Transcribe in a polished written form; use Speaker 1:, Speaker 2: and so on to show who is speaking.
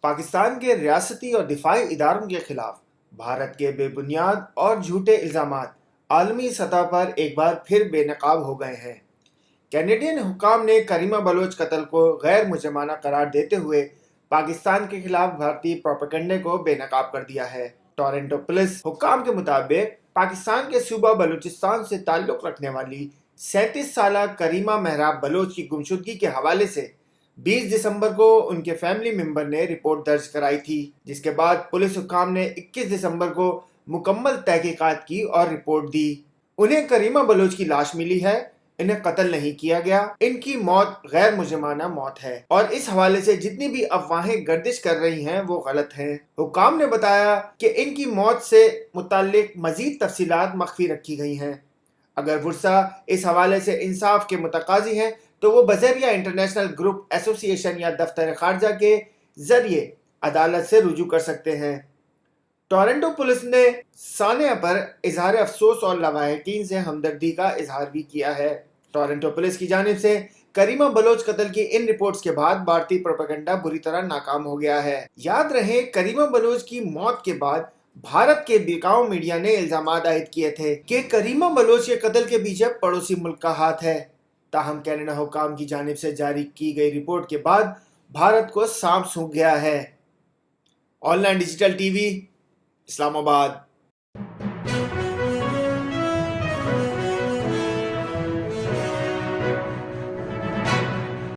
Speaker 1: पाकिस्तान के रियासती और दिफाई इदारों के खिलाफ भारत के बेबुनियाद और झूठे इल्ज़ामात आलमी सतह पर एक बार फिर बेनकाब हो गए हैं। कैनेडियन हुक्काम ने करीमा बलोच कत्ल को गैर मुजरमाना करार देते हुए पाकिस्तान के खिलाफ भारतीय प्रोपेगेंडे को बेनकाब कर दिया है। टोरंटो पुलिस हुक्काम के मुताबिक पाकिस्तान के सूबा बलूचिस्तान से ताल्लुक़ रखने वाली 37 साल करीमा मेहराब बलोच की गुमशुदगी के हवाले से 20 दिसंबर को उनके फैमिली मेंबर ने रिपोर्ट दर्ज कराई थी, जिसके बाद पुलिस हुक्काम ने 21 दिसंबर को मुकम्मल तहकीकात की और रिपोर्ट दी। उन्हें करीमा बलोच की लाश मिली है, इन्हें कत्ल नहीं किया गया, इनकी मौत गैर मुजरमाना मौत है और इस हवाले से जितनी भी अफवाहें गर्दिश कर रही हैं वो गलत हैं। हुक्काम ने बताया कि इनकी मौत से मुताल्लिक मजीद तफसीलात मख्फी रखी गई हैं। अगर वुरसा इस हवाले से इंसाफ के मुतकाजी हैं तो वो बजरिया इंटरनेशनल ग्रुप एसोसिएशन या दफ्तर खारजा के जरिए अदालत से रुजू कर सकते हैं। टोरंटो पुलिस ने सानिया पर इजहार अफसोस और लवाहिकीन से हमदर्दी का इजहार भी किया है। टोरंटो पुलिस की जानिब से करीमा बलोच कत्ल की इन रिपोर्ट्स के बाद भारतीय प्रोपेगेंडा बुरी तरह नाकाम हो गया है। याद रहे, करीमा बलोच की मौत के बाद भारत के बिकाऊ मीडिया ने इल्जाम आयद किए थे कि करीमा बलोच के कत्ल के पीछे पड़ोसी मुल्क का हाथ है। ताहम कनाडा हुक्काम की जानिब से जारी की गई रिपोर्ट के बाद भारत को सांप सूंघ गया है। Online digital TV, Islamabad.